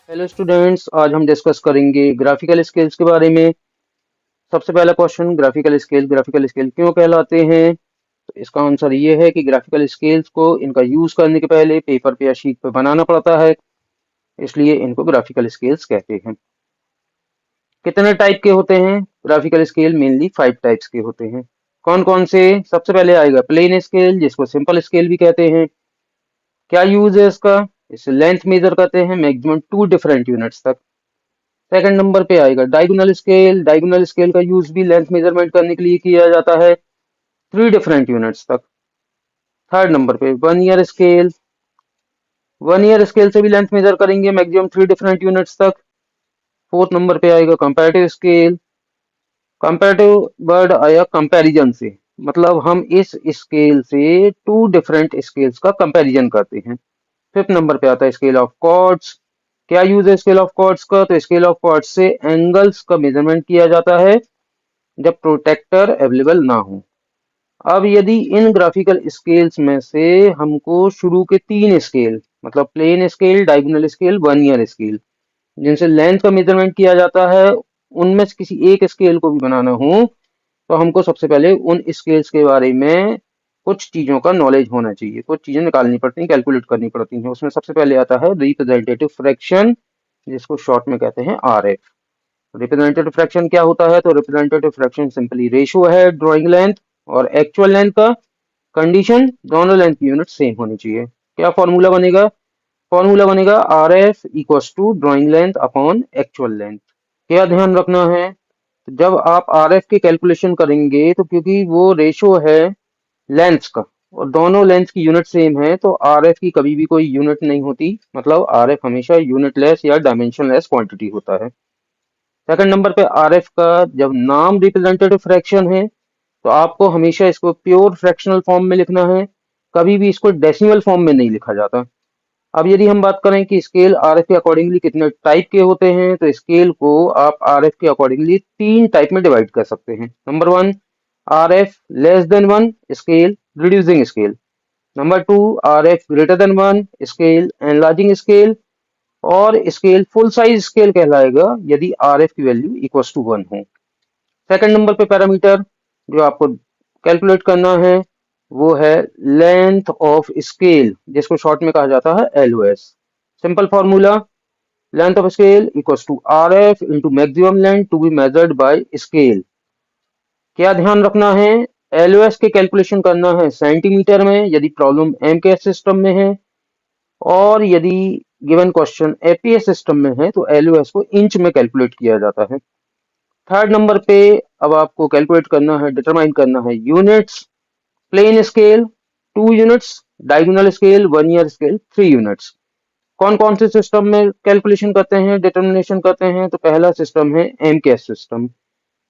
Hello students, आज हम discuss करेंगे ग्राफिकल स्केल्स के बारे में। सबसे पहला क्वेश्चन, ग्राफिकल स्केल क्यों कहलाते हैं? तो इसका आंसर ये है कि ग्राफिकल स्केल्स को इनका यूज करने के पहले पेपर पे या शीट पे बनाना पड़ता है, इसलिए इनको ग्राफिकल स्केल्स कहते हैं। कितने टाइप के होते हैं ग्राफिकल स्केल? मेनली 5 टाइप्स के होते हैं। कौन कौन से? सबसे पहले आएगा प्लेन स्केल, जिसको सिंपल स्केल भी कहते हैं। क्या यूज है इसका? इससे लेंथ मेजर करते हैं मैक्सिमम 2 डिफरेंट यूनिट्स तक। सेकंड नंबर पे आएगा डायगोनल स्केल। डायगोनल स्केल का यूज भी लेंथ मेजरमेंट करने के लिए किया जाता है 3 डिफरेंट यूनिट्स तक। थर्ड नंबर पे one year scale. One year scale से भी लेंथ मेजर करेंगे मैक्सिमम 3 डिफरेंट यूनिट्स तक। फोर्थ नंबर पे आएगा कंपैरेटिव स्केल। कंपैरेटिव वर्ड आया कंपैरिजन से, मतलब हम इस स्केल से 2 डिफरेंट स्केल्स का कंपैरिजन करते हैं। फिफ्थ नंबर पे आता है स्केल ऑफ कॉर्ड्स। क्या यूज है स्केल ऑफ कॉर्ड्स का? तो स्केल ऑफ कॉर्ड्स से एंगल्स का मेजरमेंट किया जाता है जब प्रोटेक्टर अवेलेबल ना हो। अब यदि इन ग्राफिकल स्केल्स में से हमको शुरू के 3 स्केल, मतलब plane scale, diagonal scale, one year scale, जिनसे लेंथ का मेजरमेंट किया जाता है, उनमें से किसी एक स्केल को भी बनाना हो, तो हमको सबसे पहले उन स्केल्स के बारे में कुछ चीजों का नॉलेज होना चाहिए। कुछ चीजें निकालनी पड़ती हैं, कैलकुलेट करनी पड़ती हैं। उसमें सबसे पहले आता है रिप्रेजेंटेटिव फ्रैक्शन, जिसको शॉर्ट में कहते हैं आरएफ। रिप्रेजेंटेटिव फ्रैक्शन क्या होता है? तो रिप्रेजेंटेटिव फ्रैक्शन सिंपली रेशियो है ड्राइंग लेंथ और एक्चुअल लेंथ का। कंडीशन, दोनों लेंथ की यूनिट सेम होनी चाहिए। क्या फॉर्मूला बनेगा? फॉर्मूला बनेगा R F equals to drawing length upon actual length. क्या ध्यान रखना है? जब आप आर एफ की कैलकुलेशन करेंगे, तो क्योंकि वो रेशो है लेंथ्स का और दोनों लेंथ की यूनिट सेम है, तो आर एफ की कभी भी कोई यूनिट नहीं होती, मतलब आर एफ हमेशा यूनिटलेस या डायमेंशनलेस क्वांटिटी होता है। सेकंड नंबर पे आरएफ का जब नाम रिप्रेजेंटेटिव फ्रैक्शन है, तो आपको हमेशा इसको प्योर फ्रैक्शनल फॉर्म में लिखना है, कभी भी इसको डेसिमल फॉर्म में नहीं लिखा जाता। अब यदि हम बात करें कि स्केल आरएफ के अकॉर्डिंगली कितने टाइप के होते हैं, तो स्केल को आप आरएफ के अकॉर्डिंगली 3 टाइप में डिवाइड कर सकते हैं। Number 1, RF less than 1 scale, reducing scale. Number 2, RF greater than 1 scale, enlarging scale. और स्केल फुल साइज स्केल कहलाएगा यदि आर एफ की वैल्यू इक्वल टू 1 हो। सेकंड नंबर पे पैरामीटर जो आपको कैलकुलेट करना है, वो है लेंथ ऑफ स्केल, जिसको शॉर्ट में कहा जाता है LOS. Simple formula, length of scale equal to R F into maximum length to be measured by scale. क्या ध्यान रखना है? एलओएस के कैलकुलेशन करना है सेंटीमीटर में यदि प्रॉब्लम एमकेएस सिस्टम में है, और यदि गिवन क्वेश्चन एपीएस सिस्टम में है तो एलओएस को इंच में कैलकुलेट किया जाता है। थर्ड नंबर पे अब आपको कैलकुलेट करना है, डिटरमाइन करना है units. Plane scale 2 units, diagonal scale 1 year scale 3 units. कौन कौन से सिस्टम में कैलकुलेशन करते हैं, डिटर्मिनेशन करते हैं? तो पहला सिस्टम है एमकेएस सिस्टम।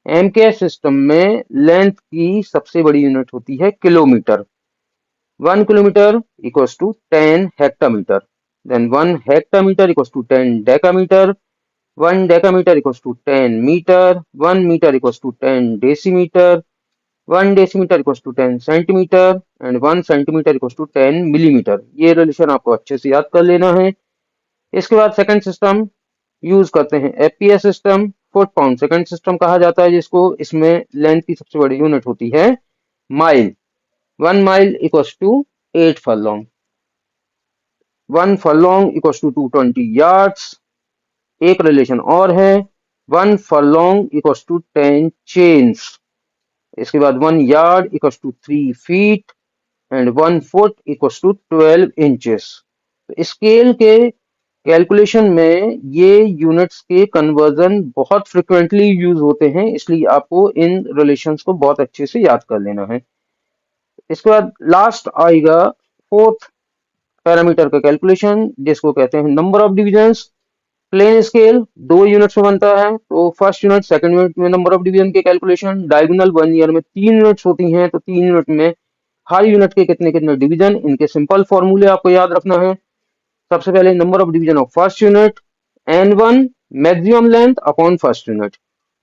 एमकेएस सिस्टम में लेंथ की सबसे बड़ी यूनिट होती है kilometre. 1 kilometer equals to 10 hectometer. Then 1 hectometer equals to 10 decameter. 1 decameter equals to 10 meter. 1 meter equals to 10 decimeter. 1 decimeter equals to 10 centimeter. And 1 centimeter equals to 10 millimeter. ये relation आपको अच्छे से याद कर लेना है। इसके बाद सेकंड सिस्टम यूज करते हैं FPS system. Foot pound second system कहा जाता है, जिसको इसमें लेंथ की सबसे बड़ी यूनिट होती है mile. 1 mile equals to 8 furlong. 1 furlong equals to 220 yards. एक रिलेशन और है, 1 furlong equals to 10 chains. इसके बाद 1 yard equals to 3 feet and 1 foot equals to 12 inches. तो स्केल के कैलकुलेशन में ये यूनिट्स के कन्वर्जन बहुत फ्रिक्वेंटली यूज होते हैं, इसलिए आपको इन रिलेशंस को बहुत अच्छे से याद कर लेना है। इसके बाद लास्ट आएगा फोर्थ पैरामीटर का कैलकुलेशन, जिसको कहते हैं number of divisions. Plane scale 2 units में बनता है, तो फर्स्ट यूनिट सेकंड यूनिट में नंबर ऑफ डिवीजन के कैलकुलेशन। डायगोनल 1 ईयर में 3 यूनिट्स होती हैं, तो 3 यूनिट में हर यूनिट के कितने कितने डिवीजन, इनके सिंपल फॉर्मूले आपको याद रखना है। सबसे पहले number of division of first unit, n1 maximum length upon first unit.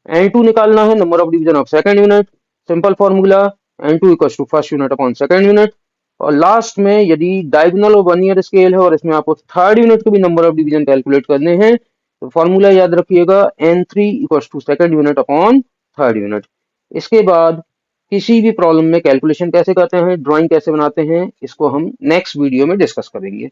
n2 निकालना है number of division of second unit. Simple formula n2 equals to first unit upon second unit. और लास्ट में यदि डायगोनल और vernier scale है और इसमें आपको थर्ड यूनिट के भी नंबर ऑफ डिवीजन कैलकुलेट करने हैं, तो फॉर्मूला याद रखिएगा n3 equals to second unit upon third unit. इसके बाद किसी भी प्रॉब्लम में कैलकुलेशन कैसे करते हैं, ड्राइंग कैसे बनाते हैं, इसको हम नेक्स्ट वीडियो में डिस्कस करेंगे।